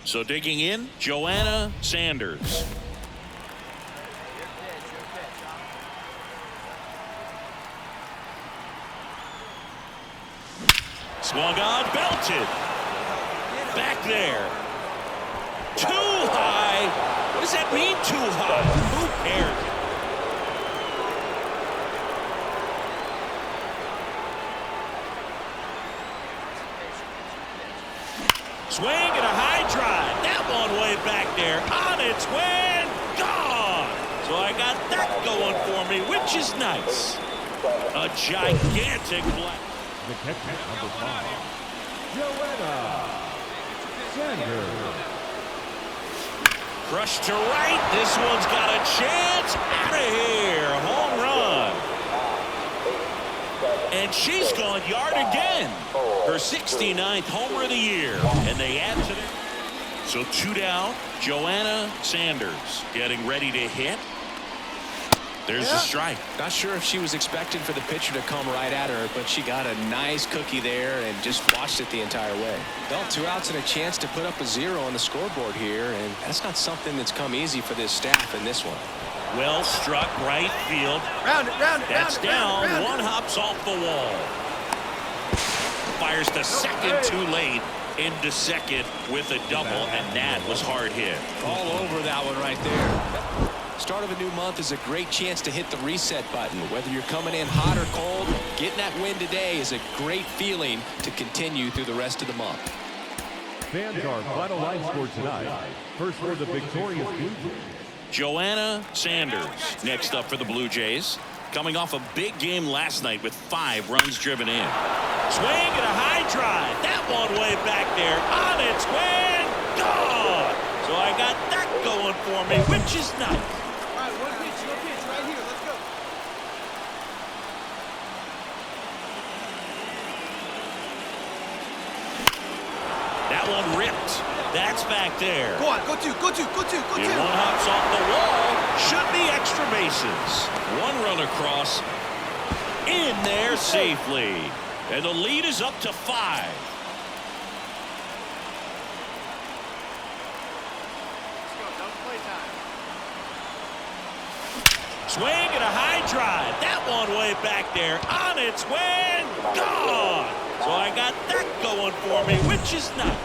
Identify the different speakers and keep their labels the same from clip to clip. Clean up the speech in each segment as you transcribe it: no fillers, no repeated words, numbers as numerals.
Speaker 1: So digging in, Joanna Sanders. Swung on, belted. Back there. Too high. What does that mean, too high? Who cares? Swing and a high drive. That one way back there. On its way and gone. So I got that going for me, which is nice. A gigantic black.
Speaker 2: The catcher, number 5, Joanna Sanders.
Speaker 1: Crushed to right. This one's got a chance. Out of here. Home run. And she's gone yard again. Her 69th homer of the year. And they add to their... So 2 down. Joanna Sanders getting ready to hit. There's the strike.
Speaker 3: Not sure if she was expecting for the pitcher to come right at her, but she got a nice cookie there and just watched it the entire way. Well, 2 outs and a chance to put up a 0 on the scoreboard here, and that's not something that's come easy for this staff in this one.
Speaker 1: Well struck right field.
Speaker 4: Round it, round it,
Speaker 1: That's
Speaker 4: round it,
Speaker 1: down.
Speaker 4: round it.
Speaker 1: One hops off the wall. Fires to second too late. Into second with a double, and that was hard hit.
Speaker 3: All over that one right there. Start of a new month is a great chance to hit the reset button. Whether you're coming in hot or cold, getting that win today is a great feeling to continue through the rest of the month.
Speaker 2: Fans, our final line score tonight. First for the victorious Blue Jays,
Speaker 1: Joanna Sanders next up for the Blue Jays. Coming off a big game last night with 5 runs driven in. Swing and a high drive. That one way back there. On its way and gone. So I got that going for me, which is nice.
Speaker 4: All right, one pitch right here. Let's go.
Speaker 1: That one ripped. That's back there.
Speaker 4: Go on, go two.
Speaker 1: The one hops off the wall. Should be extra bases. 1 run across. In there safely. And the lead is up to 5. Swing and a high drive. That one way back there. On its way and gone. So I got that going for me, which is nice.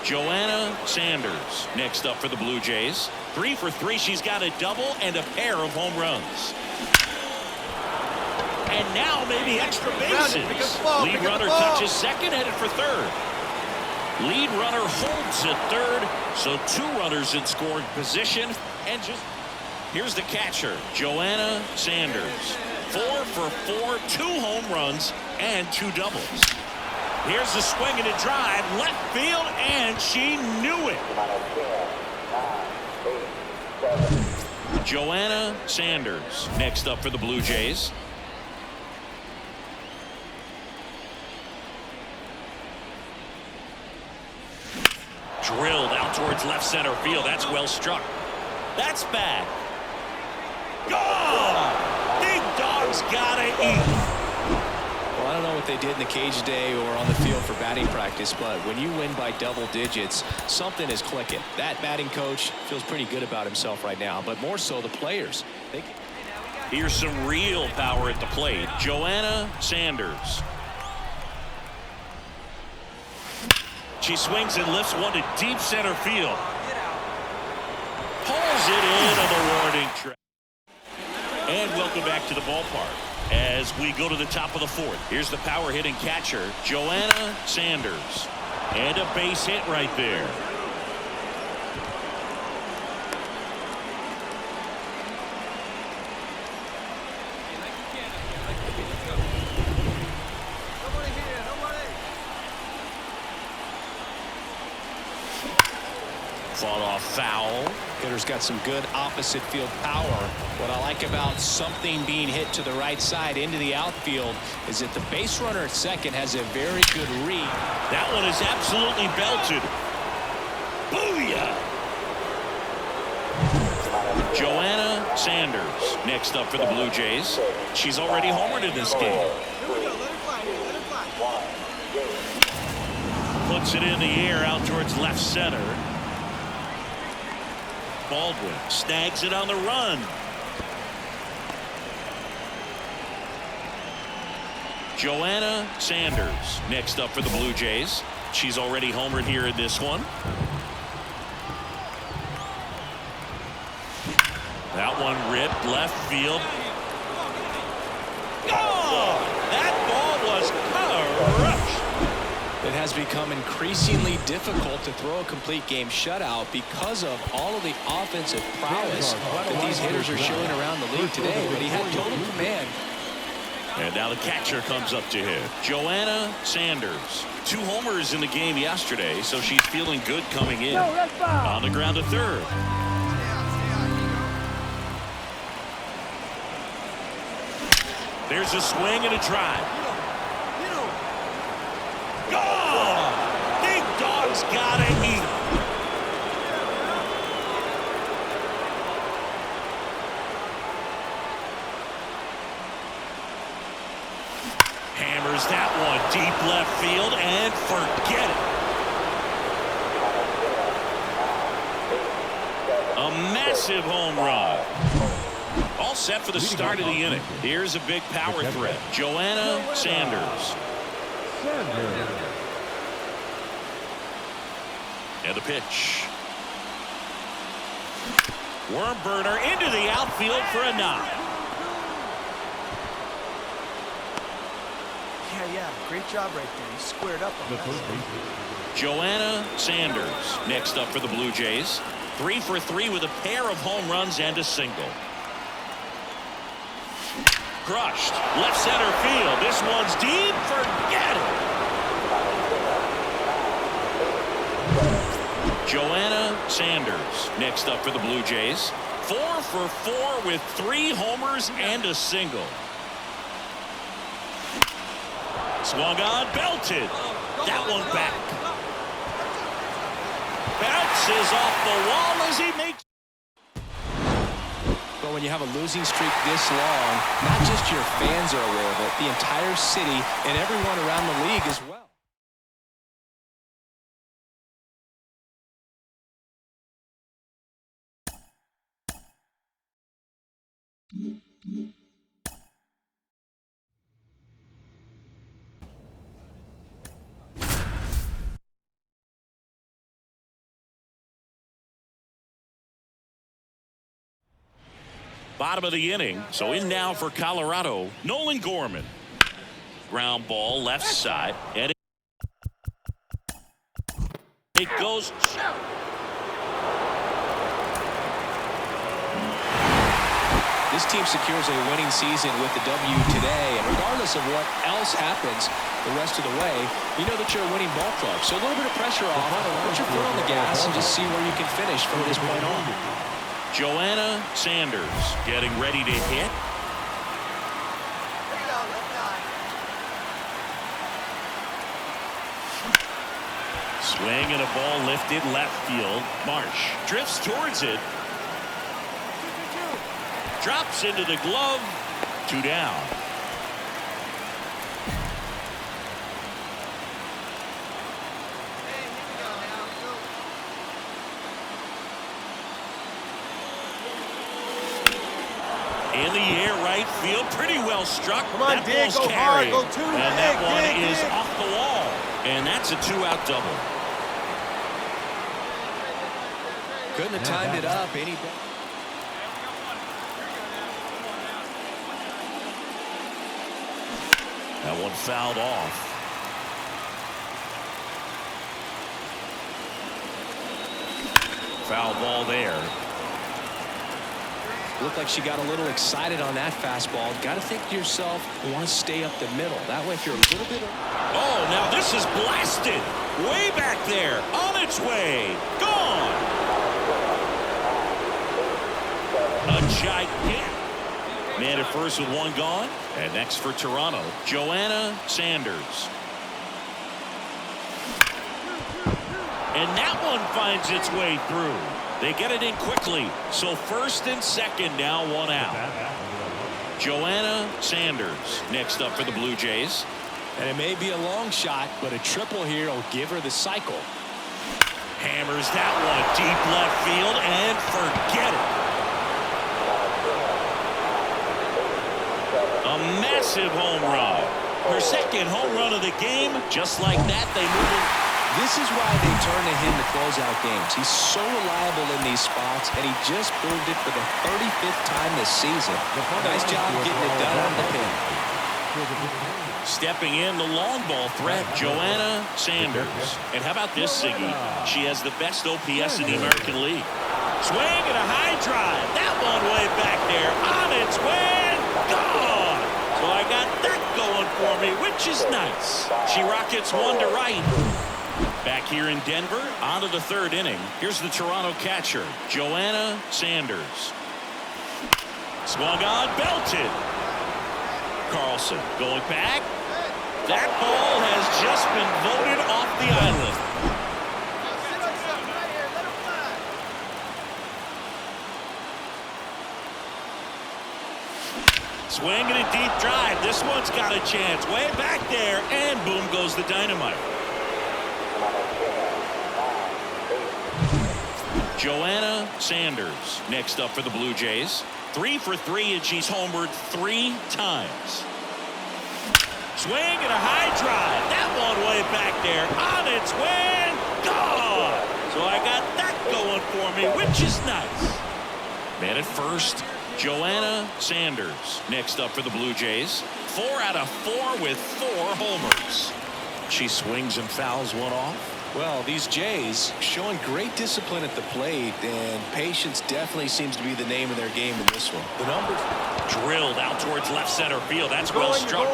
Speaker 1: Joanna Sanders next up for the Blue Jays. 3 for 3. She's got a double and a pair of home runs. And now maybe extra bases. Lead runner touches second, headed for third. Lead runner holds at third. So 2 runners in scoring position. And just here's the catcher, Joanna Sanders. 4 for 4, 2 home runs and 2 doubles. Here's the swing and a drive, left field, and she knew it. Joanna Sanders next up for the Blue Jays. Drilled out towards left center field. That's well struck. That's bad. Gone! Big dog's gotta eat.
Speaker 3: Well, I don't know what they did in the cage today or on the field for batting practice, but when you win by double digits, something is clicking. That batting coach feels pretty good about himself right now, but more so the players.
Speaker 1: Here's some real power at the plate. Joanna Sanders. She swings and lifts one to deep center field. Pulls it in on the warning track. And welcome back to the ballpark as we go to the top of the 4th. Here's the power hitting catcher, Joanna Sanders. And a base hit right there. Fought off foul.
Speaker 3: Hitter's got some good opposite field power. What I like about something being hit to the right side into the outfield is that the base runner at second has a very good read.
Speaker 1: That one is absolutely belted. Booyah! Joanna Sanders next up for the Blue Jays. She's already homered in this game.
Speaker 4: Here we go. Let it fly. Let it fly.
Speaker 1: Puts Puts it in the air out towards left center. Baldwin snags it on the run. Joanna Sanders next up for the Blue Jays. She's already homered here in this one. That one ripped left field. Oh, that ball was crushed.
Speaker 3: It has become increasingly difficult to throw a complete game shutout because of all of the offensive prowess that these hitters are showing around the league today. But he had total command.
Speaker 1: And now the catcher comes up to hit. Joanna Sanders. 2 homers in the game yesterday, so she's feeling good coming in. On the ground to third. There's a swing and a drive. Oh! Big dog's gotta eat. Hammers that one deep left field and forget it. A massive home run. All set for the start of the inning. Here's a big power threat. Joanna Sanders. And the pitch. Worm burner into the outfield for a knock.
Speaker 4: Yeah, great job right there. He squared up on that.
Speaker 1: Joanna Sanders next up for the Blue Jays. 3 for 3 with a pair of home runs and a single. Crushed left center field. This one's deep. Forget it. Joanna Sanders next up for the Blue Jays. 4 for 4 with 3 homers and a single. Swung on, belted. That one back. Bounces off the wall as he makes.
Speaker 3: But when you have a losing streak this long, not just your fans are aware of it, the entire city and everyone around the league as well.
Speaker 1: Bottom of the inning, so in now for Colorado, Nolan Gorman. Ground ball left side, and it goes.
Speaker 3: This team secures a winning season with the W today, and regardless of what else happens the rest of the way, you know that you're a winning ball club. So a little bit of pressure off, put your foot on the gas, and just see where you can finish from this point on.
Speaker 1: Joanna Sanders getting ready to hit. Swing and a ball lifted left field. Marsh drifts towards it. Drops into the glove. 2 down. In the air, right field, pretty well struck.
Speaker 4: Come on,
Speaker 1: that
Speaker 4: Dig,
Speaker 1: ball's
Speaker 4: go hard,
Speaker 1: carried.
Speaker 4: go 2.
Speaker 1: And that one
Speaker 4: Dig.
Speaker 1: is off the wall. And that's a 2-out double.
Speaker 3: Couldn't have timed it up any better.
Speaker 1: That one fouled off. Foul ball there.
Speaker 3: Looked like she got a little excited on that fastball. Got to think to yourself, you want to stay up the middle. That way, if you're a little bit.
Speaker 1: Oh, now this is blasted. Way back there. On its way. Gone. A gigantic. Man at first with 1 gone. And next for Toronto, Joanna Sanders. And that one finds its way through. They get it in quickly. So first and second now, 1 out. Joanna Sanders next up for the Blue Jays.
Speaker 3: And it may be a long shot, but a triple here will give her the cycle.
Speaker 1: Hammers that one deep left field and forget it. A massive home run. Her second home run of the game. Just like that, they move it.
Speaker 3: This is why they turn to him to close out games. He's so reliable in these spots, and he just proved it for the 35th time this season. Nice job getting it done on the pin.
Speaker 1: Stepping in, the long ball threat, Joanna Sanders. And how about this, Siggy? She has the best OPS in the American League. Swing and a high drive. That one way back there. On its way. Gone. So I got that going for me, which is nice. She rockets one to right. Back here in Denver, on to the third inning. Here's the Toronto catcher, Joanna Sanders. Swung on, belted. Carlson going back. That ball has just been voted off the island. Swing and a deep drive. This one's got a chance. Way back there, and boom goes the dynamite. Joanna Sanders next up for the Blue Jays. 3 for 3, and she's homered 3 times. Swing and a high drive. That one way back there. On its way. Gone. So I got that going for me, which is nice. Man at first, Joanna Sanders next up for the Blue Jays. 4 out of 4 with 4 homers. She swings and fouls one off.
Speaker 3: Well, these Jays showing great discipline at the plate, and patience definitely seems to be the name of their game in this one. The numbers
Speaker 1: drilled out towards left center field. That's well struck.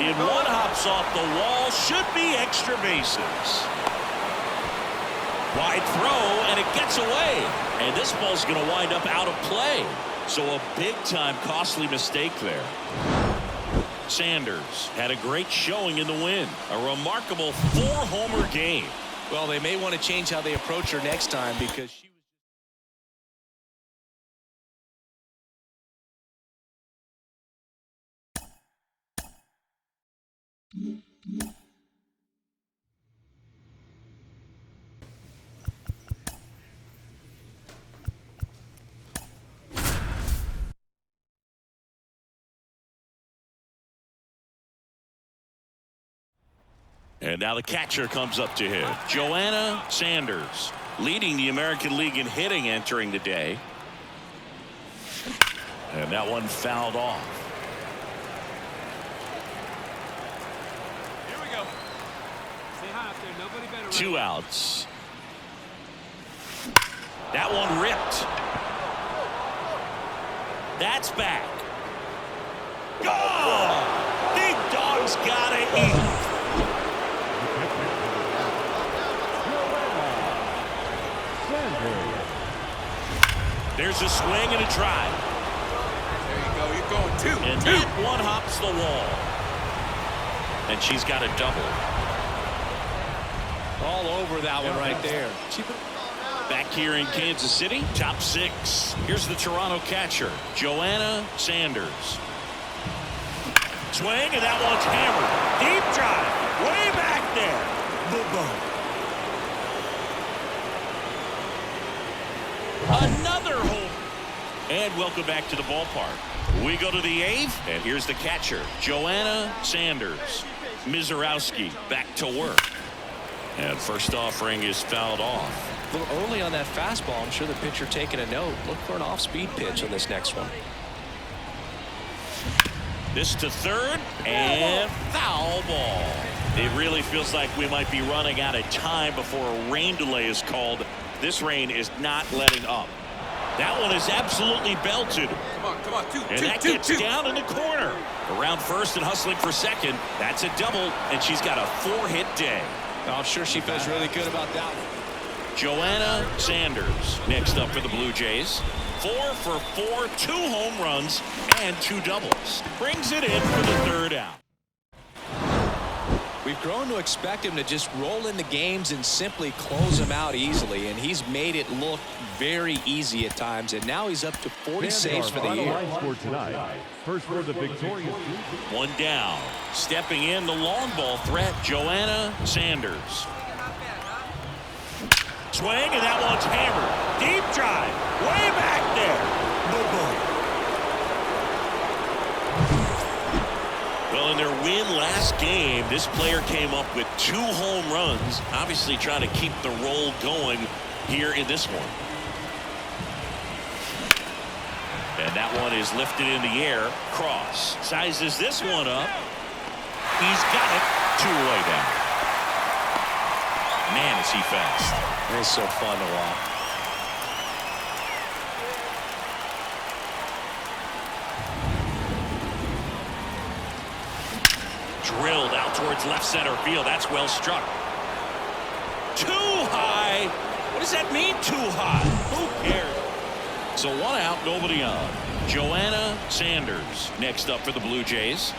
Speaker 1: In one hops off the wall. Should be extra bases. Wide throw, and it gets away. And this ball's going to wind up out of play. So a big-time costly mistake there. Sanders had a great showing in the win. A remarkable 4-homer game.
Speaker 3: Well, they may want to change how they approach her next time because she was...
Speaker 1: And now the catcher comes up to him. Joanna Sanders, leading the American League in hitting entering the day. And that one fouled off.
Speaker 5: Here we go. Say hi up there. Nobody better.
Speaker 1: 2 outs. That one ripped. That's back. Gone! Big dog's gotta eat. There's a swing and a drive.
Speaker 5: There you go. You're going 2.
Speaker 1: And that one hops the wall. And she's got a double.
Speaker 3: all over that one right there.
Speaker 1: Back here in Kansas City, top 6. Here's the Toronto catcher, Joanna Sanders. Swing, and that one's hammered. Deep drive, way back there. Boom. Another home. And welcome back to the ballpark. We go to the 8th, and here's the catcher, Joanna Sanders. Mizorowski back to work. And first offering is fouled off.
Speaker 3: A little early on that fastball. I'm sure the pitcher taking a note. Look for an off-speed pitch on this next one.
Speaker 1: This to third, and foul ball. It really feels like we might be running out of time before a rain delay is called. This rain is not letting up. That one is absolutely belted.
Speaker 5: Come on, two.
Speaker 1: And that gets down in the corner. Around first and hustling for second. That's a double, and she's got a 4-hit day.
Speaker 3: I'm sure she feels really good about that one.
Speaker 1: Joanna Sanders next up for the Blue Jays. 4 for 4, 2 home runs and 2 doubles. Brings it in for the 3rd out.
Speaker 3: We've grown to expect him to just roll into games and simply close them out easily, and he's made it look very easy at times, and now he's up to 40 saves for the year.
Speaker 2: First for the victorious.
Speaker 1: One down. Stepping in the long ball threat, Joanna Sanders. Swing, and that one's hammered. Deep drive. Way back there. Well, in their win last game, this player came up with 2 home runs, obviously trying to keep the roll going here in this one. And that one is lifted in the air. Cross sizes this one up. He's got it. 2 away down. Man, is he fast.
Speaker 3: It's so fun to watch.
Speaker 1: Drilled out towards left center field. That's well struck. Too high. What does that mean, too high? Who cares? So 1 out, nobody on. Joanna Sanders next up for the Blue Jays.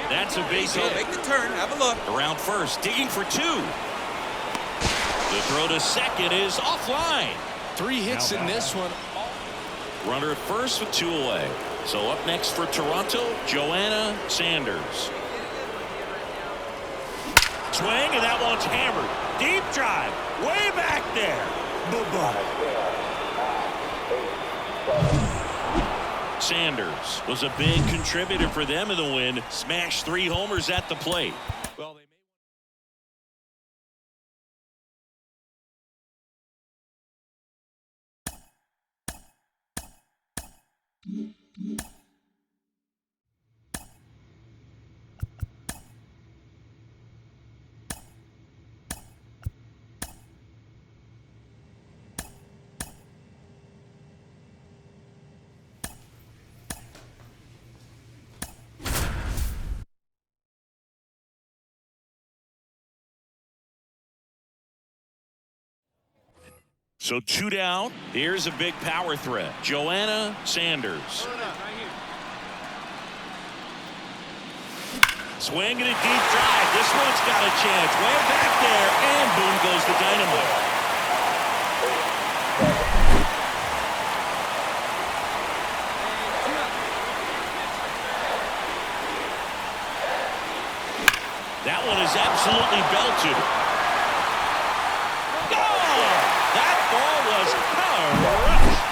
Speaker 1: That's a base hit.
Speaker 5: Make the turn. Have a look.
Speaker 1: Around first, digging for 2. The throw to second is offline.
Speaker 3: 3 hits in this one.
Speaker 1: Runner at first with 2 away. So up next for Toronto, Joanna Sanders. Swing, and that one's hammered. Deep drive. Way back there. Sanders was a big contributor for them in the win. Smashed 3 homers at the plate. Well, they So 2 down. Here's a big power threat. Joanna Sanders. Swing and a deep drive. This one's got a chance. Way back there. And boom goes the dynamite. That one is absolutely belted. That ball was crushed.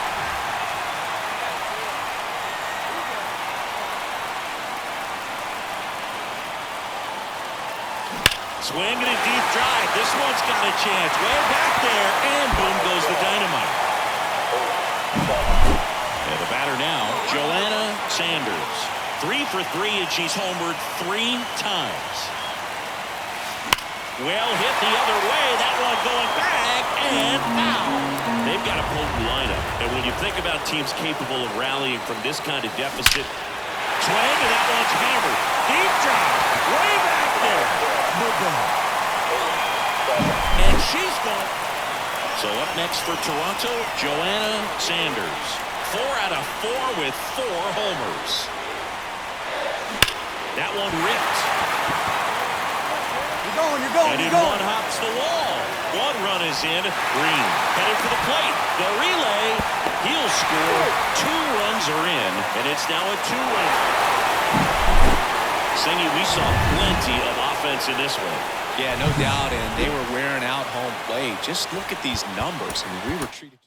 Speaker 1: Swing and a deep drive. This one's got a chance. Way back there, and boom goes the dynamite. And the batter now, Joanna Sanders. 3 for 3, and she's homered 3 times. Well hit the other way. That one going back, and foul. They've got a potent lineup. And when you think about teams capable of rallying from this kind of deficit, swing, and that one's hammered. Deep drive. Way back there. And she's gone. So up next for Toronto, Joanna Sanders. 4 out of 4 with 4 homers. That one ripped. And in one hops the wall. 1 run is in. Green headed for the plate. The relay. He'll score. 2 runs are in, and it's now a 2-run. Singy, we saw plenty of offense in this one.
Speaker 3: Yeah, no doubt, and they were wearing out home plate. Just look at these numbers. I mean, we were treated.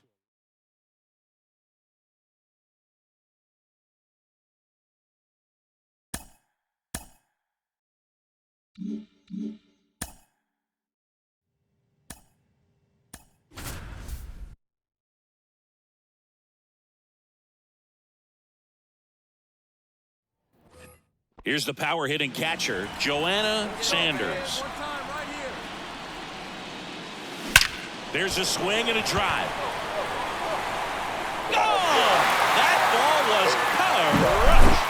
Speaker 1: Here's the power hitting catcher, Joanna Sanders. There's a swing and a drive. Oh! That ball was crushed.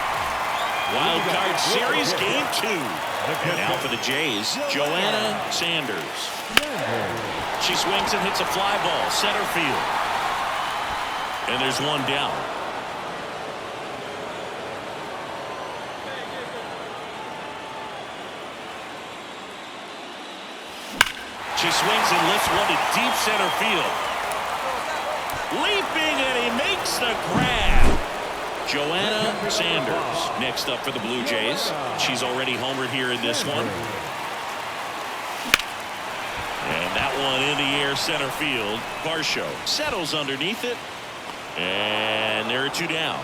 Speaker 1: Wild card series game 2. And now for the Jays, Joanna Sanders. She swings and hits a fly ball, center field. And there's 1 down. She swings and lifts one to deep center field. Leaping, and he makes the grab. Joanna Sanders next up for the Blue Jays. She's already homered here in this one. And that one in the air center field. Varsho settles underneath it. And there are two down.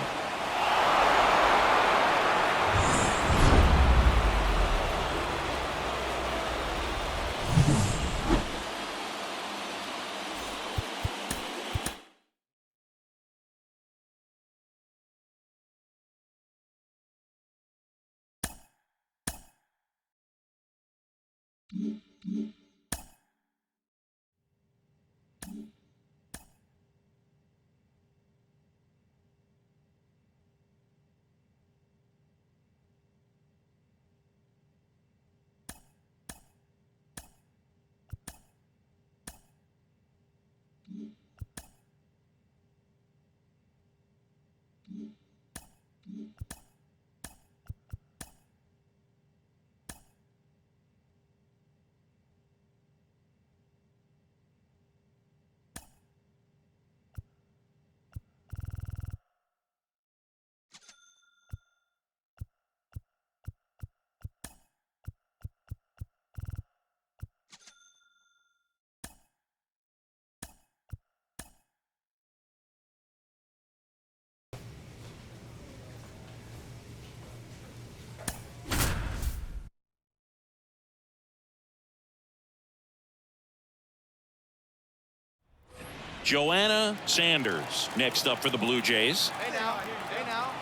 Speaker 1: Joanna Sanders next up for the Blue Jays.
Speaker 4: Hey now. Hey now.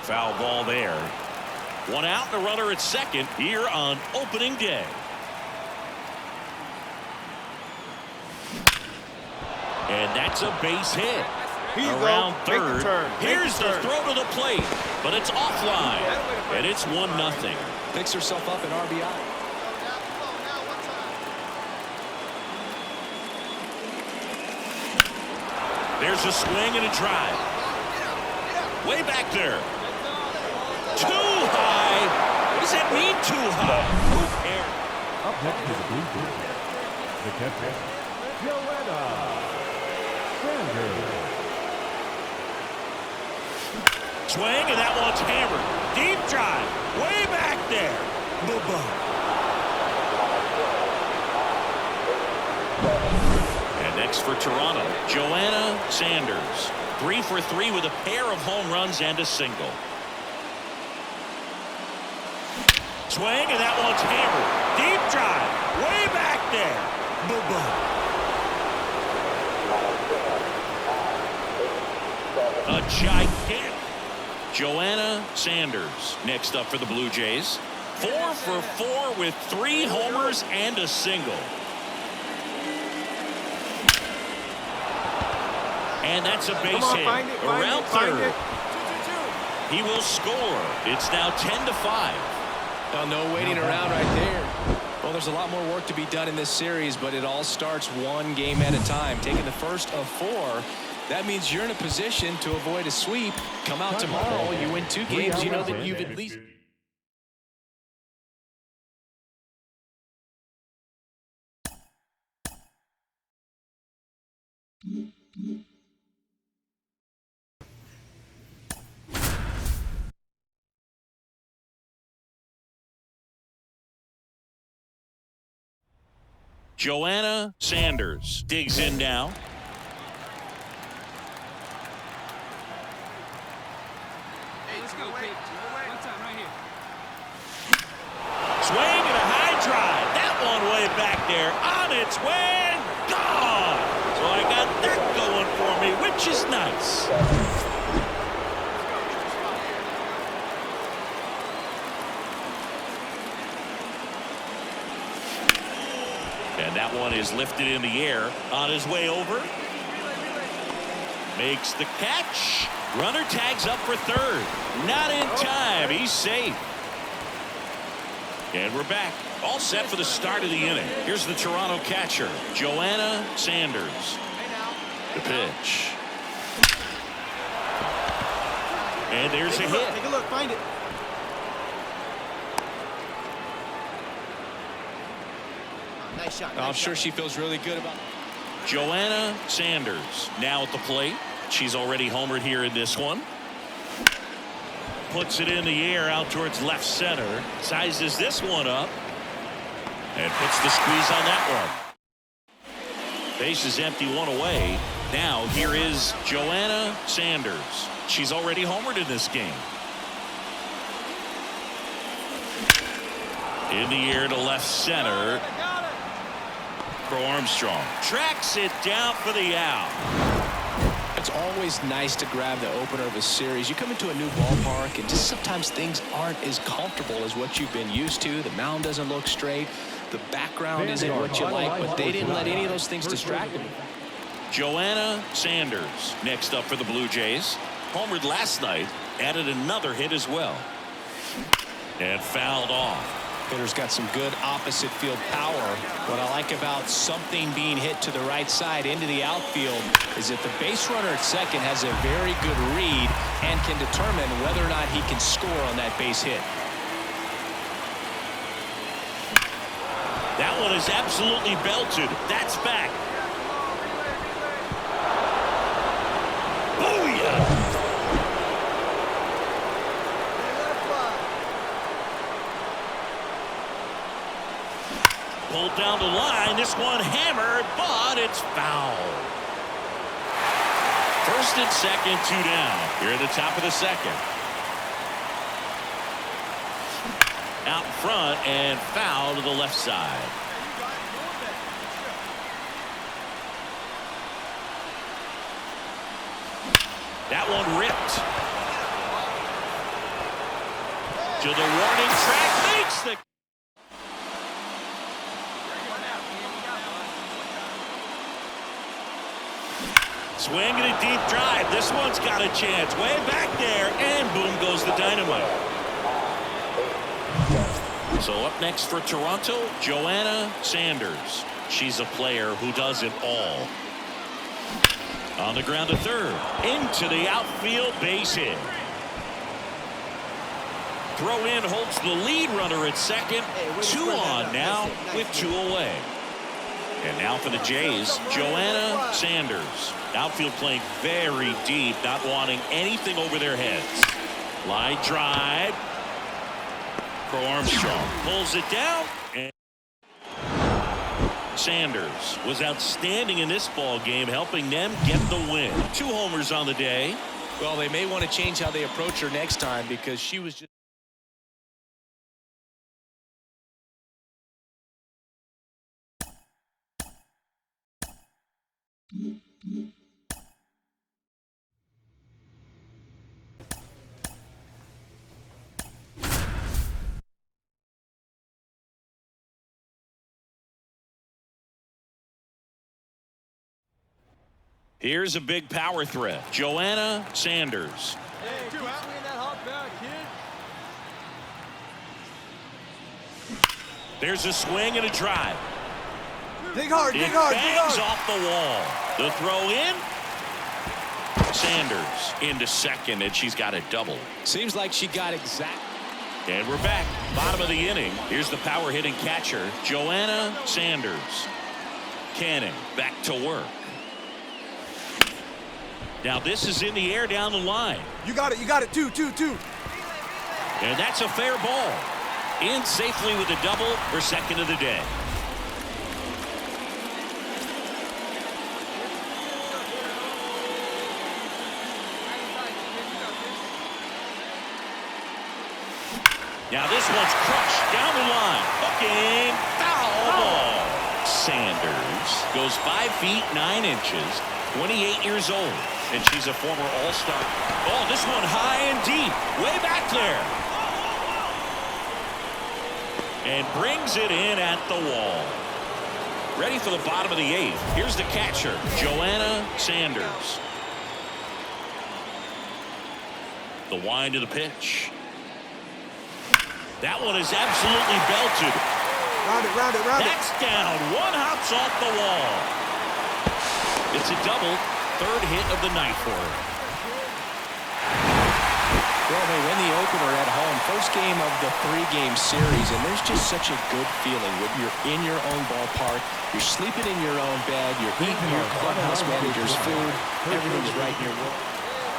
Speaker 1: Foul ball there. One out and a runner at second here on opening day. And that's a base hit. Around third. Here's the throw to the plate, but it's offline, and it's 1-0.
Speaker 3: Picks herself up at RBI.
Speaker 1: There's a swing and a drive. Way back there. Too high. What does that mean, too high? Who cares?
Speaker 2: Up next is the Blue Jays. The catcher, Joanna Sanders.
Speaker 1: Swing, and that one's hammered. Deep drive. Way back there. And next for Toronto, Joanna Sanders. 3 for 3 with a pair of home runs and a single. Swing, and that one's hammered. Deep drive. Way back there. A gigantic. Joanna Sanders next up for the Blue Jays. 4 for 4 with 3 homers and a single. And that's a base hit. Around third. He will score. It's now 10-5.
Speaker 3: Well, no waiting around right there. Well, there's a lot more work to be done in this series, but it all starts one game at a time. Taking the first of 4, that means you're in a position to avoid a sweep. Come out tomorrow, you win 2 games, you know that you've at least...
Speaker 1: Joanna Sanders digs in now.
Speaker 5: Hey, let's go, kid. One time right here.
Speaker 1: Swing and a high drive. That one way back there. On its way. Gone. So I got that going for me, which is nice. And that one is lifted in the air on his way over. Makes the catch. Runner tags up for third. Not in time. He's safe. And we're back. All set for the start of the inning. Here's the Toronto catcher, Joanna Sanders. The pitch. And there's a hit.
Speaker 4: Take a look. Find it. Nice shot.
Speaker 3: I'm sure she feels really good about it.
Speaker 1: Joanna Sanders now at the plate. She's already homered here in this one. Puts it in the air out towards left center. Sizes this one up. And puts the squeeze on that one. Base is empty, one away. Now here is Joanna Sanders. She's already homered in this game. In the air to left center. Crow Armstrong tracks it down for the out.
Speaker 3: It's always nice to grab the opener of a series. You come into a new ballpark and just sometimes things aren't as comfortable as what you've been used to. The mound doesn't look straight. The background isn't what you like, but they didn't let any of those things distract them.
Speaker 1: Joanna Sanders next up for the Blue Jays. Homered last night, added another hit as well. And fouled off.
Speaker 3: Hitter's got some good opposite field power. What I like about something being hit to the right side into the outfield is that the base runner at second has a very good read and can determine whether or not he can score on that base hit.
Speaker 1: That one is absolutely belted. That's back. Booyah! Pulled down the line. This one hammered, but it's foul. First and second, 2 down. Here at the top of the second. Out front and foul to the left side. That one ripped. To the warning track. Makes the swing and a deep drive. This one's got a chance. Way back there. And boom goes the dynamite. So up next for Toronto, Joanna Sanders. She's a player who does it all. On the ground to third. Into the outfield, base hit. Throw in holds the lead runner at second. 2 on now with 2 away. And now for the Jays, Joanna Sanders. Outfield playing very deep, not wanting anything over their heads. Line drive. Crow Armstrong pulls it down. And Sanders was outstanding in this ball game, helping them get the win. 2 homers on the day.
Speaker 3: Well, they may want to change how they approach her next time because she was just
Speaker 1: Here's a big power threat. Joanna Sanders.
Speaker 4: Hey, keep swinging that hot bat, kid.
Speaker 1: There's a swing and a drive.
Speaker 4: Dig hard, dig
Speaker 1: It
Speaker 4: hard, dig
Speaker 1: bangs
Speaker 4: hard.
Speaker 1: off the wall. The throw in. Sanders into second, and she's got a double.
Speaker 3: seems like she got exact.
Speaker 1: And we're back. Bottom of the inning. Here's the power hitting catcher, Joanna Sanders. Canning back to work. Now this is in the air down the line.
Speaker 4: You got it, 2, 2, 2.
Speaker 1: And that's a fair ball. In safely with a double for second of the day. Now this one's crushed down the line. Hooking. Foul ball. Sanders goes 5 feet 9 inches. 28 years old. And she's a former All-Star. Oh, this one high and deep. Way back there. And brings it in at the wall. Ready for the bottom of the 8th. Here's the catcher, Joanna Sanders. The wind of the pitch. That one is absolutely belted.
Speaker 4: Round it, round it, round it.
Speaker 1: That's down. One hops off the wall. It's a double. 3rd hit of the night for her.
Speaker 3: Well, they win the opener at home. First game of the 3-game series, and there's just such a good feeling when you're in your own ballpark, you're sleeping in your own bed, you're eating your clubhouse manager's food, everything's right in your world.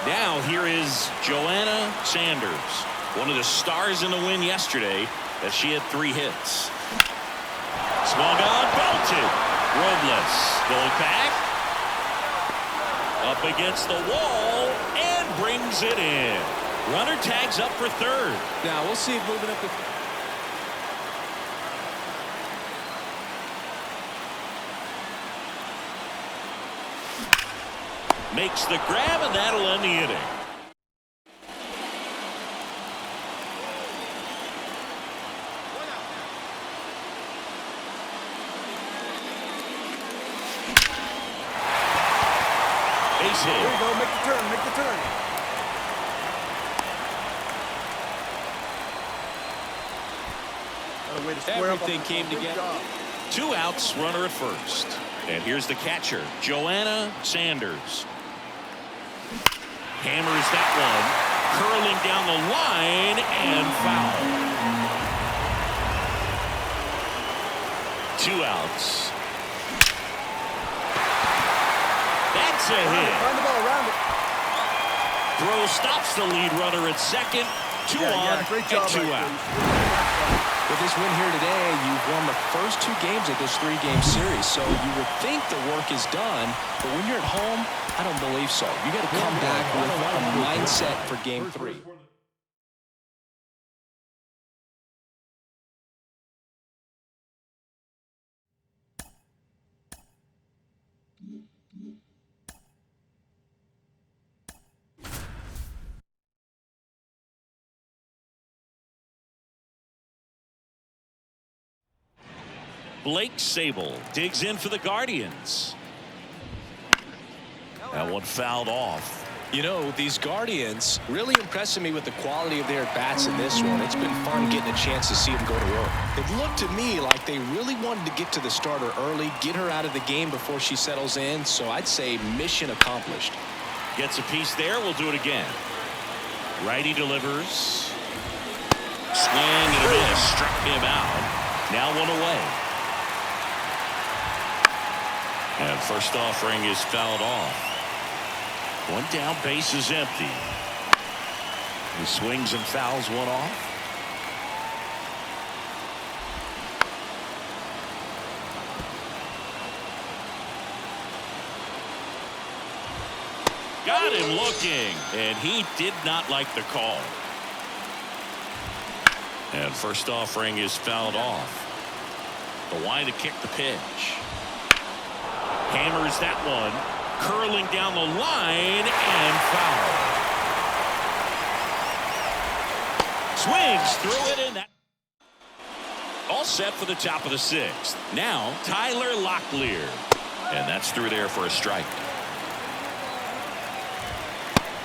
Speaker 1: Now here is Joanna Sanders, one of the stars in the win yesterday, as she had 3 hits. Swung on, belted. Robles going back. Up against the wall and brings it in. Runner tags up for third.
Speaker 3: Now we'll see if moving up the...
Speaker 1: Makes the grab, and that'll end the inning. Base hit.
Speaker 4: There you go. Make the turn. Make the turn. Another way to square
Speaker 3: Everything
Speaker 4: up.
Speaker 3: came together.
Speaker 1: 2 outs, runner at first. And here's the catcher, Joanna Sanders. Hammers that one, curling down the line, and foul. 2 outs. That's a hit.
Speaker 4: Find the ball around it.
Speaker 1: Throw stops the lead runner at second. 2 on
Speaker 4: great
Speaker 1: and
Speaker 4: job
Speaker 1: 2
Speaker 4: right
Speaker 1: out.
Speaker 3: With this win here today, you've won the first 2 games of this 3-game series, so you would think the work is done, but when you're at home, I don't believe so. You got to come back with a mindset for game 3.
Speaker 1: Blake Sable digs in for the Guardians. That one fouled off.
Speaker 3: You know, these Guardians really impressing me with the quality of their bats in this one. It's been fun getting a chance to see them go to work. It looked to me like they really wanted to get to the starter early, get her out of the game before she settles in, so I'd say mission accomplished.
Speaker 1: Gets a piece there. We'll do it again. Righty delivers. Swing and a miss. Struck him out. Now 1 away. And first offering is fouled off. 1 down, base is empty. He swings and fouls 1 off. Got him looking, and he did not like the call. And first offering is fouled off. The line to kick the pitch. Hammers that one, curling down the line, and foul. Swings through it, and that. All set for the top of the 6th. Now, Tyler Locklear. And that's through there for a strike.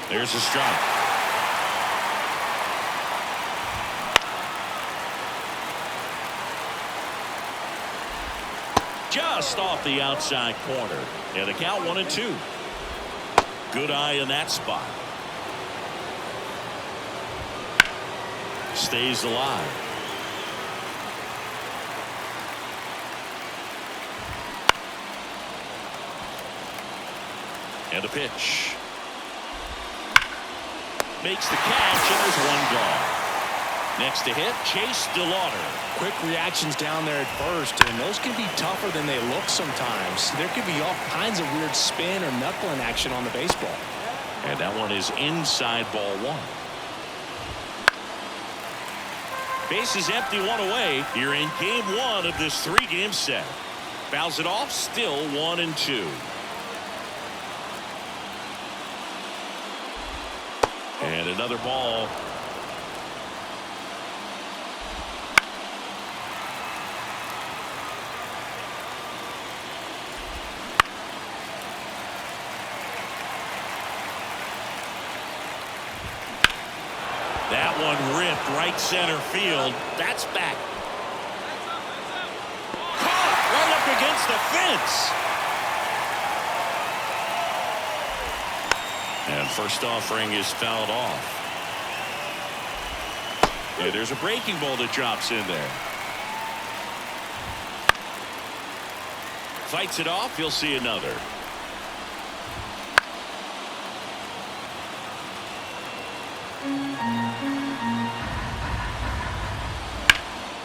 Speaker 1: There's a strike. Just off the outside corner. And the count 1-2. Good eye in that spot. Stays alive. And a pitch. Makes the catch, and there's 1 gone. Next to hit, Chase DeLauder.
Speaker 3: Quick reactions down there at first, and those can be tougher than they look sometimes. There could be all kinds of weird spin or knuckling action on the baseball.
Speaker 1: And that one is inside ball 1. Base is empty, 1 away. You're in game 1 of this 3-game set. Fouls it off, still 1-2. And another ball. That one ripped right center field. That's back. Caught right up against the fence. And first offering is fouled off. Yeah, there's a breaking ball that drops in there. Fights it off. You'll see another.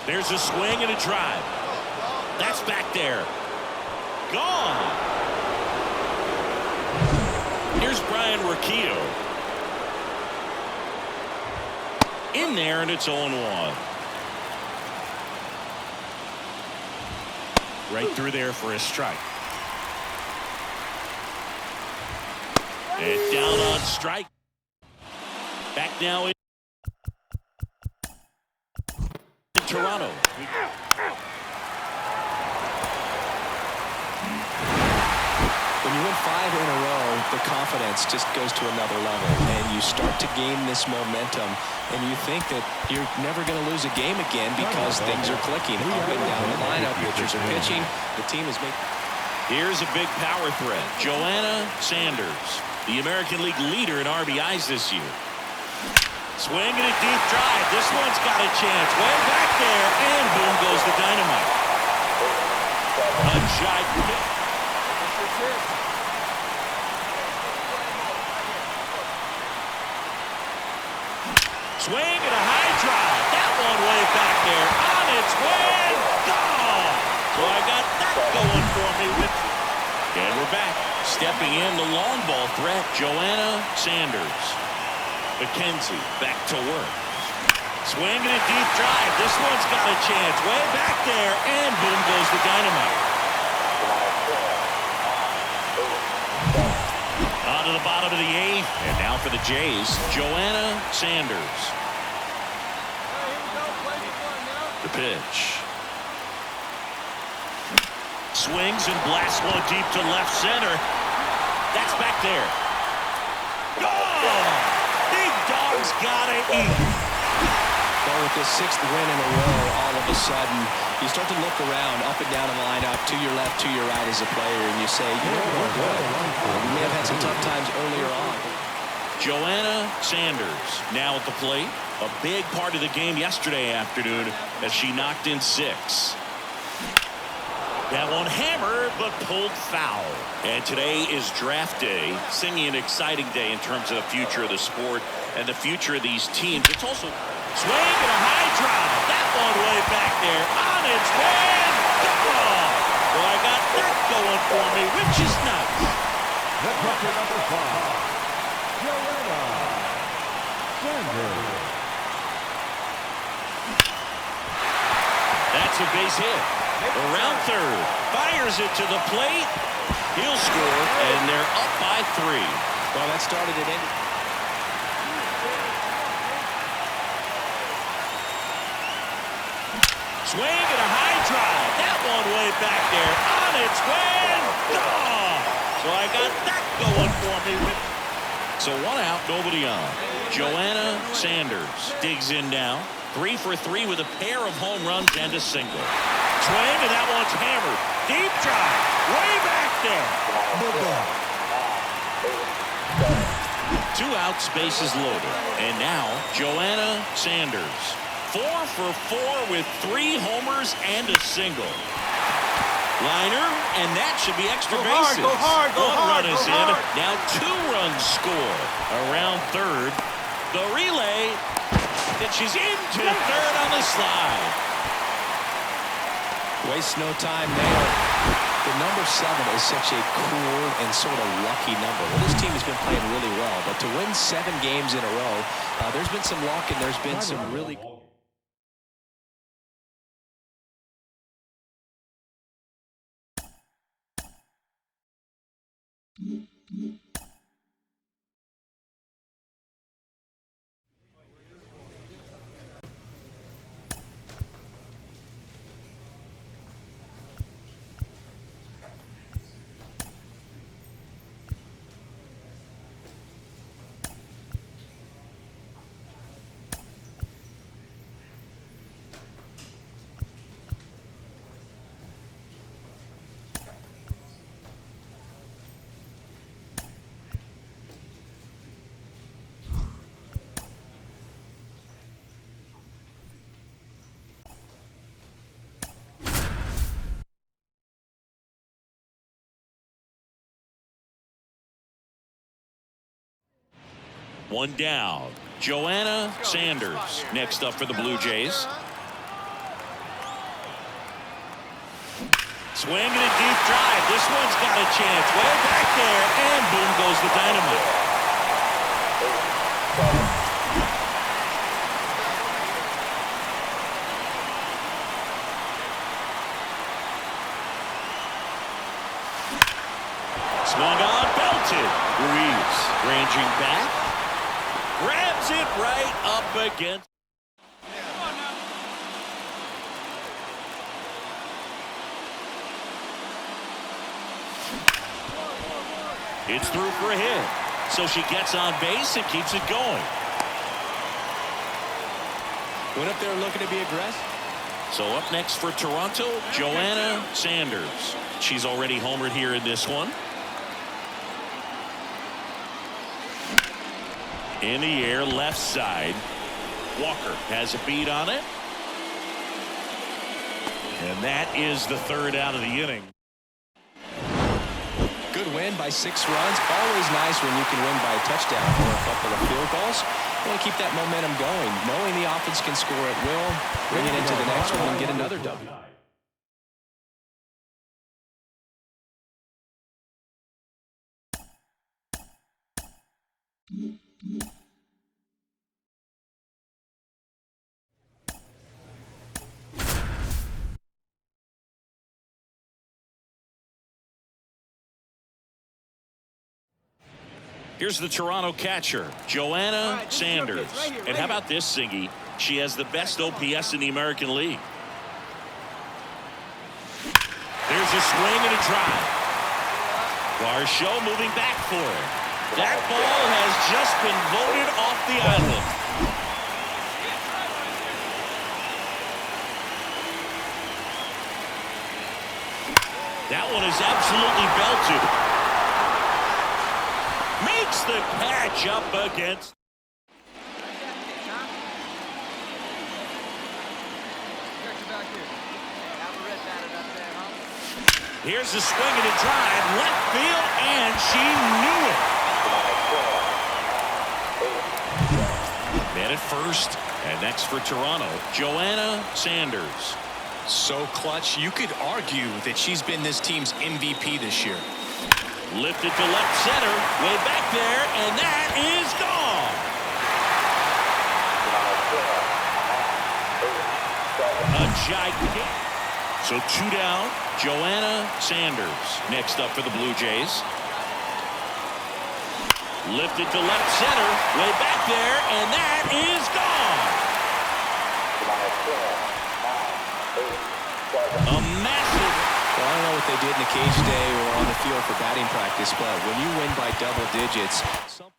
Speaker 1: There's a swing and a drive. That's back there. Gone. Here's Brian Rocchio. In there, and it's 0-1. Right through there for a strike. And down on strike. Back now in Toronto.
Speaker 3: When you win 5 in a row, the confidence just goes to another level, and you start to gain this momentum, and you think that you're never going to lose a game again because things are clicking up and down the lineup. Pitchers are pitching. The team is making.
Speaker 1: Here's a big power threat. Joanna Sanders, the American League leader in RBIs this year. Swing and a deep drive. This one's got a chance. Way back there, and boom goes the dynamite. A giant. Swing and a high drive. That one way back there. On its way. Gone. So I got that going for me. And we're back. Stepping in the long ball threat, Joanna Sanders. McKenzie back to work. Swing and a deep drive. This one's got a chance. Way back there. And boom goes the dynamite. On to the bottom of the 8th. And now for the Jays, Joanna Sanders. The pitch. Swings and blasts one deep to left center. That's back there. Oh! Big Dog's gotta eat.
Speaker 3: Well, with this 6th win in a row, all of a sudden, you start to look around, up and down in the lineup, to your left, to your right as a player, and you say, you know, we're good. We may have had some tough times earlier on.
Speaker 1: Joanna Sanders now at the plate. A big part of the game yesterday afternoon as she knocked in 6. That one hammered, but pulled foul. And today is draft day. Singing an exciting day in terms of the future of the sport and the future of these teams. It's also swing and a high drive. That one way back there. On its way. Gone. Well, I got that going for me, which is nuts.
Speaker 2: That's number 5. Joanna Sanders.
Speaker 1: That's a base hit. Around third. Fires it to the plate. He'll score, and they're up by 3.
Speaker 3: Well, that started it in.
Speaker 1: Swing and a high drive. That one way back there. On its way. Gone. So I got that going for me. So 1 out, nobody on. Joanna Sanders digs in now. 3 for 3 with a pair of home runs and a single. Swing, and that one's hammered. Deep drive. Way back there. 2 outs, bases loaded. And now, Joanna Sanders. 4 for 4 with 3 homers and a single. Liner, and that should be extra bases.
Speaker 4: Go hard, go
Speaker 1: One
Speaker 4: hard,
Speaker 1: run is
Speaker 4: go
Speaker 1: in.
Speaker 4: hard.
Speaker 1: Now 2 runs score. Around third. The relay. And she's into third on the slide.
Speaker 3: Waste no time there. The number 7 is such a cool and sort of lucky number. Well, this team has been playing really well, but to win 7 games in a row, there's been some luck and there's been some really...
Speaker 1: One down. Joanna Sanders next up for the Blue Jays. Swing and a deep drive. This one's got a chance. Way back there, and boom goes the dynamite. Swung on, belted. Ruiz ranging back. Grabs it right up against. It's through for a hit. So she gets on base and keeps it going.
Speaker 3: Went up there looking to be aggressive.
Speaker 1: So up next for Toronto, Joanna Sanders. She's already homered here in this one. In the air, left side. Walker has a beat on it. And that is the third out of the inning.
Speaker 3: Good win by 6 runs. Always nice when you can win by a touchdown or a couple of field goals. You want to keep that momentum going. Knowing the offense can score at will, bring it into the next one and get another W.
Speaker 1: Here's the Toronto catcher, Joanna Sanders. And how about this, Siggy? She has the best OPS in the American League. There's a swing and a drive. Varsho moving back for it. That ball has just been voted off the island. That one is absolutely belted. Makes the catch up against. Here's a swing and a drive, left field, and she knew it. Man at first, and next for Toronto, Joanna Sanders.
Speaker 3: So clutch, you could argue that she's been this team's MVP this year.
Speaker 1: Lifted to left center, way back there, and that is gone. A gigantic. So 2 down, Joanna Sanders next up for the Blue Jays. Lifted to left center, way back there, and that is gone. A massive.
Speaker 3: Well, I don't know what they did in the cage today or on the field for batting practice, but when you win by double digits, something